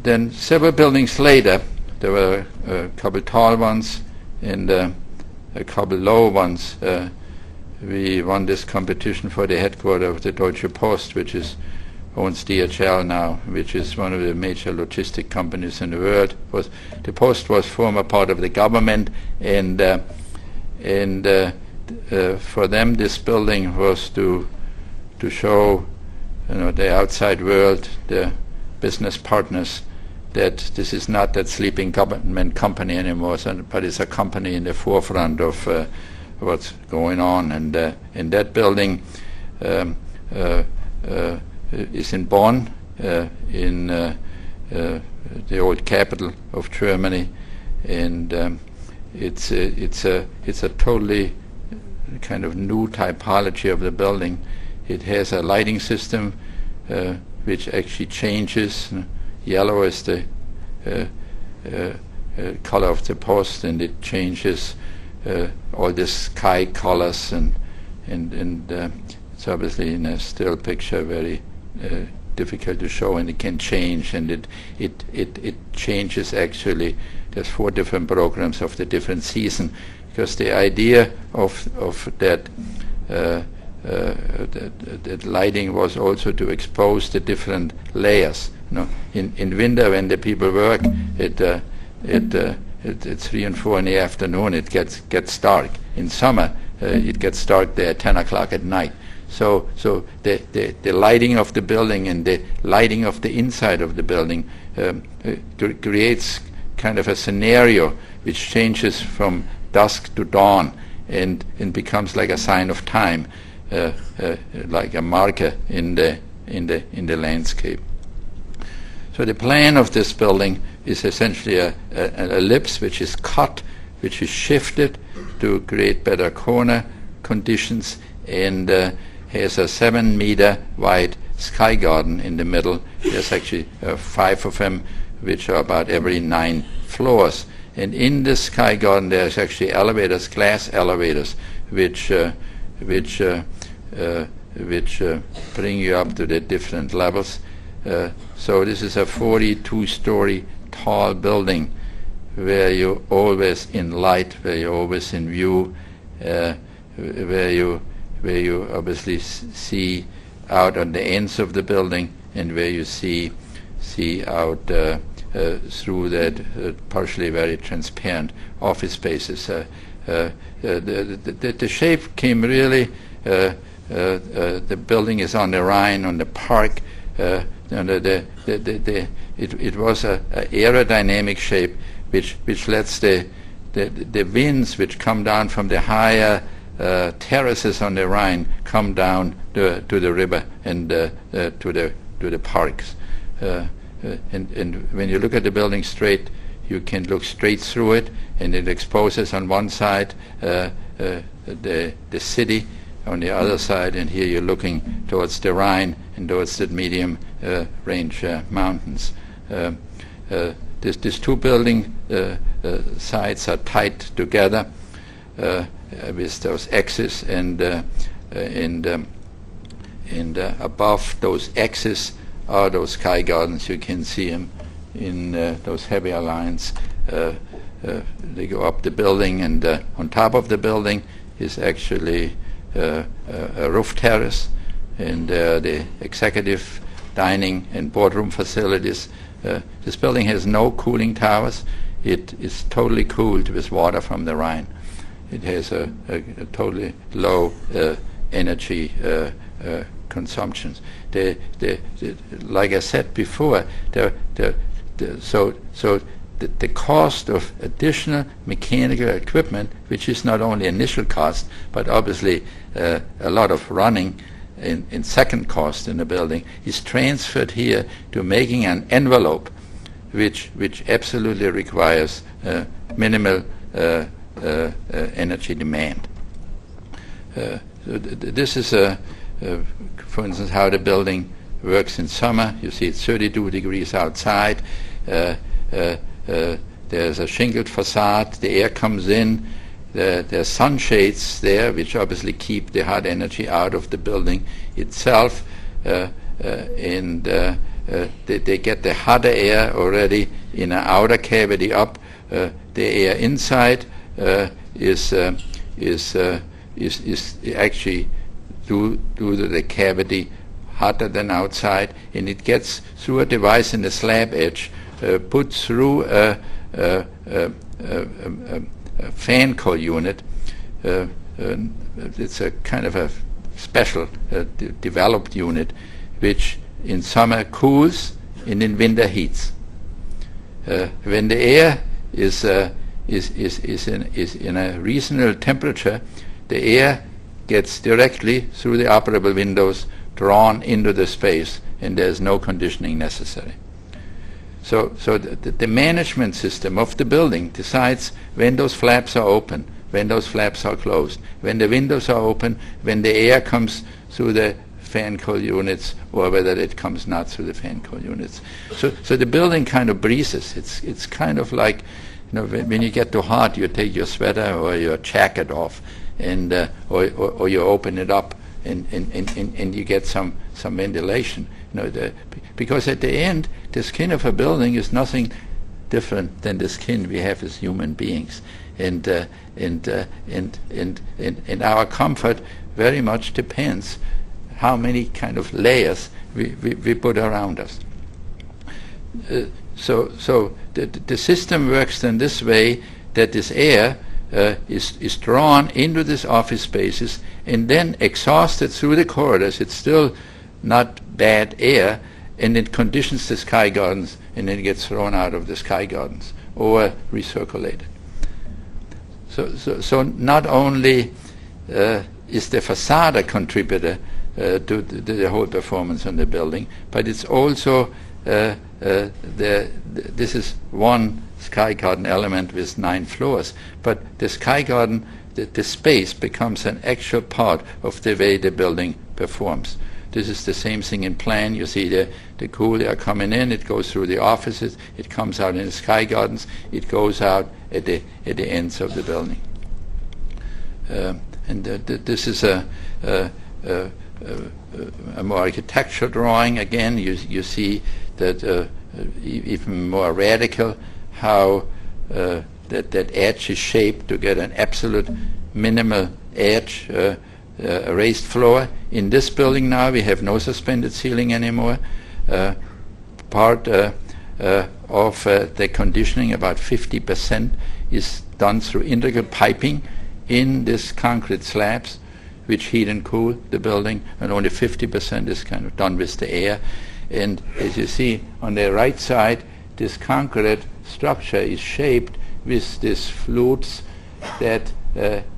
Then several buildings later, there were a couple tall ones and a couple low ones. We won this competition for the headquarters of the Deutsche Post, which owns DHL now, which is one of the major logistic companies in the world. The Post was former part of the government, and for them this building was to show the outside world, the business partners, that this is not that sleeping government company anymore, but it's a company in the forefront of what's going on. And that building is in Bonn, in the old capital of Germany, and it's a totally kind of new typology of the building. It has a lighting system which actually changes. Yellow is the color of the post, and it changes all the sky colors, and it's obviously in a still picture very difficult to show, and it can change, and it changes actually. There's 4 different programs of the different season, because the idea of that that lighting was also to expose the different layers. In winter, when the people work, it's 3 and 4 in the afternoon. It gets dark. In summer, it gets dark there at 10 o'clock at night. So the lighting of the building and the lighting of the inside of the building creates kind of a scenario which changes from dusk to dawn, and becomes like a sign of time, like a marker in the landscape. So the plan of this building is essentially an ellipse which is cut, which is shifted to create better corner conditions, and has a 7-meter wide sky garden in the middle. There's actually 5 of them, which are about every 9 floors. And in the sky garden, there's actually elevators, glass elevators, which bring you up to the different levels. So this is a 42-story tall building, where you're always in light, where you're always in view, where you obviously see out on the ends of the building, and where you see out through that partially very transparent office spaces. The shape came really. The building is on the Rhine, on the park. It was a aerodynamic shape which lets the winds which come down from the higher terraces on the Rhine come down to the river and to the parks. And when you look at the building straight, you can look straight through it, and it exposes on one side the city, on the other side, and here you're looking towards the Rhine and towards the medium range mountains. These 2 building sides are tied together with those X's, and above those X's are those sky gardens. You can see them in those heavier lines. They go up the building, and on top of the building is actually a roof terrace, and the executive dining and boardroom facilities. This building has no cooling towers. It is totally cooled with water from the Rhine. It has a totally low energy consumptions. Like I said before, the cost of additional mechanical equipment, which is not only initial cost, but obviously a lot of running in second cost in the building, is transferred here to making an envelope which absolutely requires minimal energy demand. So this is for instance, how the building works in summer. You see it's 32 degrees outside. There's a shingled facade. The air comes in. There's sunshades there, which obviously keep the hot energy out of the building itself. And they get the hotter air already in an outer cavity up. The air inside is actually due to the cavity hotter than outside, and it gets through a device in the slab edge, put through a fan coil unit. It's a kind of a special developed unit, which in summer cools and in winter heats. When the air is in a reasonable temperature, the air gets directly through the operable windows drawn into the space, and there's no conditioning necessary. So the management system of the building decides when those flaps are open, when those flaps are closed, when the windows are open, when the air comes through the fan coil units, or whether it comes not through the fan coil units. So the building kind of breezes. It's kind of like, when you get too hot, you take your sweater or your jacket off, and or you open it up, and you get some ventilation. Because at the end, the skin of a building is nothing different than the skin we have as human beings, and our comfort very much depends how many kind of layers we put around us. So the system works then this way, that this air is drawn into these office spaces and then exhausted through the corridors. It's still not bad air, and it conditions the sky gardens, and then it gets thrown out of the sky gardens or recirculated. So not only is the facade a contributor to the whole performance on the building, but it's also this is one sky garden element with 9 floors, but the sky garden, the space becomes an actual part of the way the building performs. This is the same thing in plan. You see the cool air coming in, it goes through the offices, it comes out in the sky gardens, it goes out at the ends of the building. This is a more architectural drawing. Again, you see that even more radical, how that edge is shaped to get an absolute minimal edge, a raised floor. In this building now, we have no suspended ceiling anymore. Part of the conditioning, about 50%, is done through integral piping in this concrete slabs, which heat and cool the building, and only 50% is kind of done with the air. And as you see on the right side, this concrete structure is shaped with these flutes that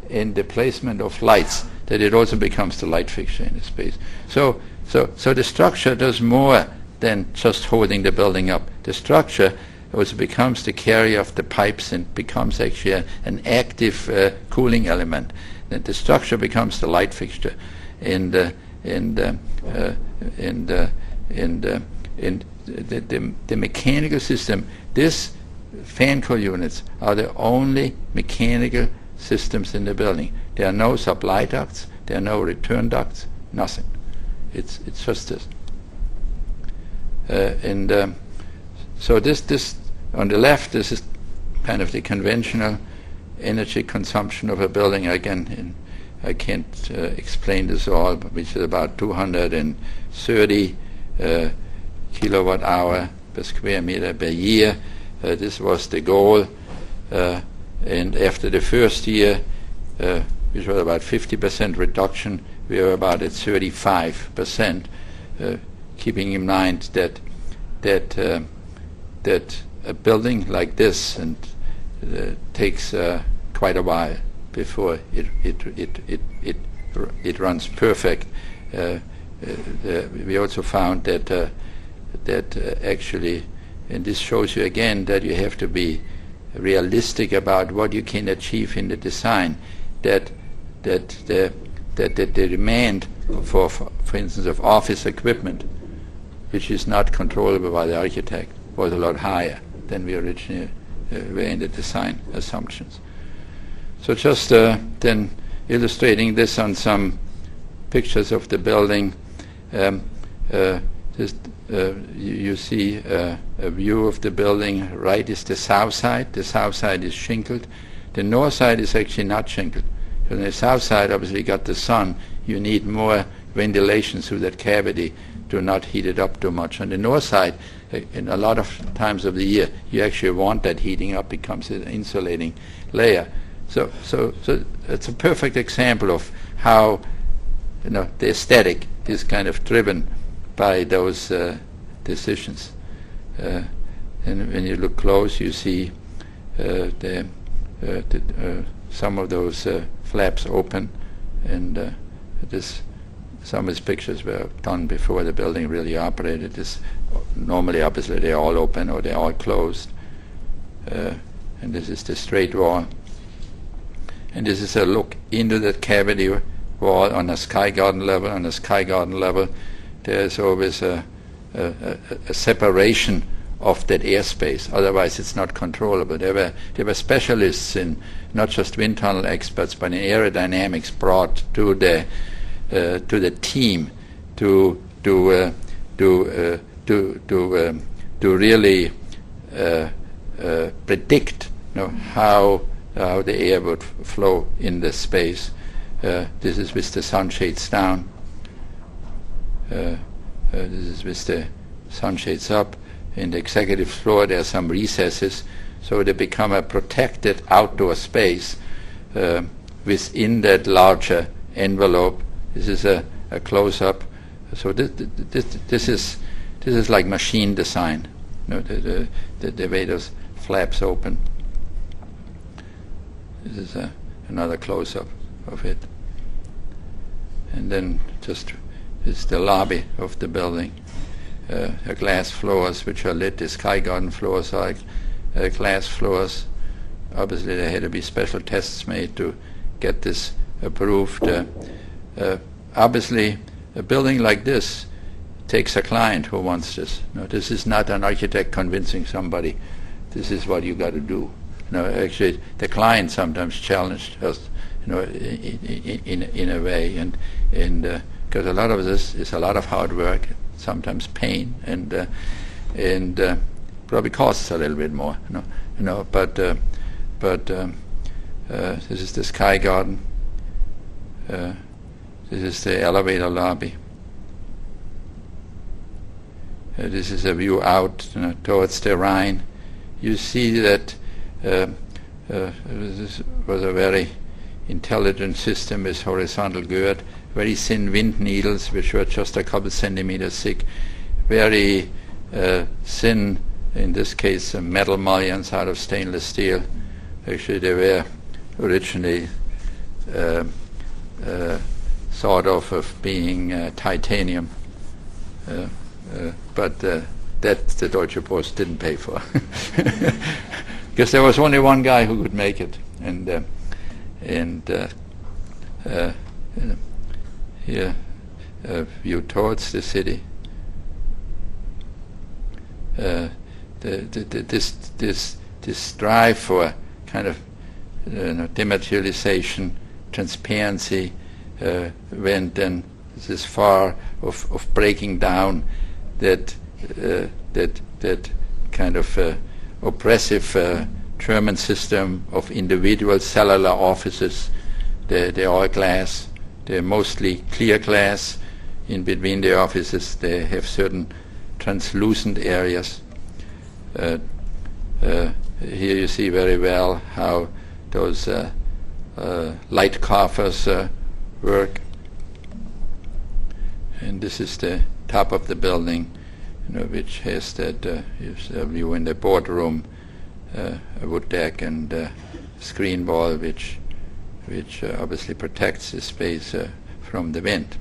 in the placement of lights, that it also becomes the light fixture in the space. So the structure does more than just holding the building up. The structure also becomes the carrier of the pipes and becomes actually an active cooling element. The structure becomes the light fixture, and the mechanical system. This fan coil units are the only mechanical systems in the building. There are no supply ducts, there are no return ducts, nothing. It's just this. So this on the left, this is kind of the conventional energy consumption of a building. Again, I can't explain this all, which is about 230 kilowatt hour per square meter per year. This was the goal, and after the first year, which was about 50% reduction, we were about at 35%, keeping in mind that a building like this and takes quite a while before it runs perfect. We also found that actually, and this shows you again that you have to be realistic about what you can achieve in the design. That the demand for instance, of office equipment, which is not controllable by the architect, was a lot higher than we originally were in the design assumptions. So just then illustrating this on some pictures of the building. you see a view of the building. Right is the south side. The south side is shingled. The north side is actually not shingled. On the south side, obviously, you got the sun. You need more ventilation through that cavity to not heat it up too much. On the north side, in a lot of times of the year, you actually want that heating up. Becomes an insulating layer. So it's a perfect example of how the aesthetic is kind of driven by those decisions. And when you look close, you see some of those flaps open, and some of these pictures were done before the building really operated. Normally, obviously, they're all open or they're all closed. And this is the straight wall. And this is a look into that cavity wall on a sky garden level. On a sky garden level, there's always a separation of that airspace. Otherwise, it's not controllable. There were specialists in not just wind tunnel experts, but in aerodynamics brought to the team to really predict how the air would flow in the space. This is with the sunshades down. This is with the sunshades up. In the executive floor, there are some recesses, so they become a protected outdoor space within that larger envelope. This is a close-up. So this is like machine design. The way those flaps open. This is another close-up of it. And then just is the lobby of the building. Glass floors which are lit. The sky garden floors are glass floors. Obviously, there had to be special tests made to get this approved. Obviously, a building like this takes a client who wants this. This is not an architect convincing somebody. This is what you got to do. Actually, the client sometimes challenged us, in a way, and because a lot of this is a lot of hard work, sometimes pain, and probably costs a little bit more, But this is the sky garden. This is the elevator lobby. This is a view out towards the Rhine. You see that this was a very intelligent system with horizontal gird, very thin wind needles which were just a couple centimeters thick, very thin, in this case, metal mullions out of stainless steel. Actually, they were originally thought of being titanium, but that the Deutsche Post didn't pay for, because there was only one guy who could make it, and here view towards the city. This drive for kind of dematerialization, transparency, went then this far of breaking down that kind of oppressive German system of individual cellular offices. They're all glass. They're mostly clear glass. In between the offices, they have certain translucent areas. Here you see very well how those light coffers work. And this is the top of the building, which has that view in the boardroom, a wood deck and screen wall, which obviously protects the space from the wind.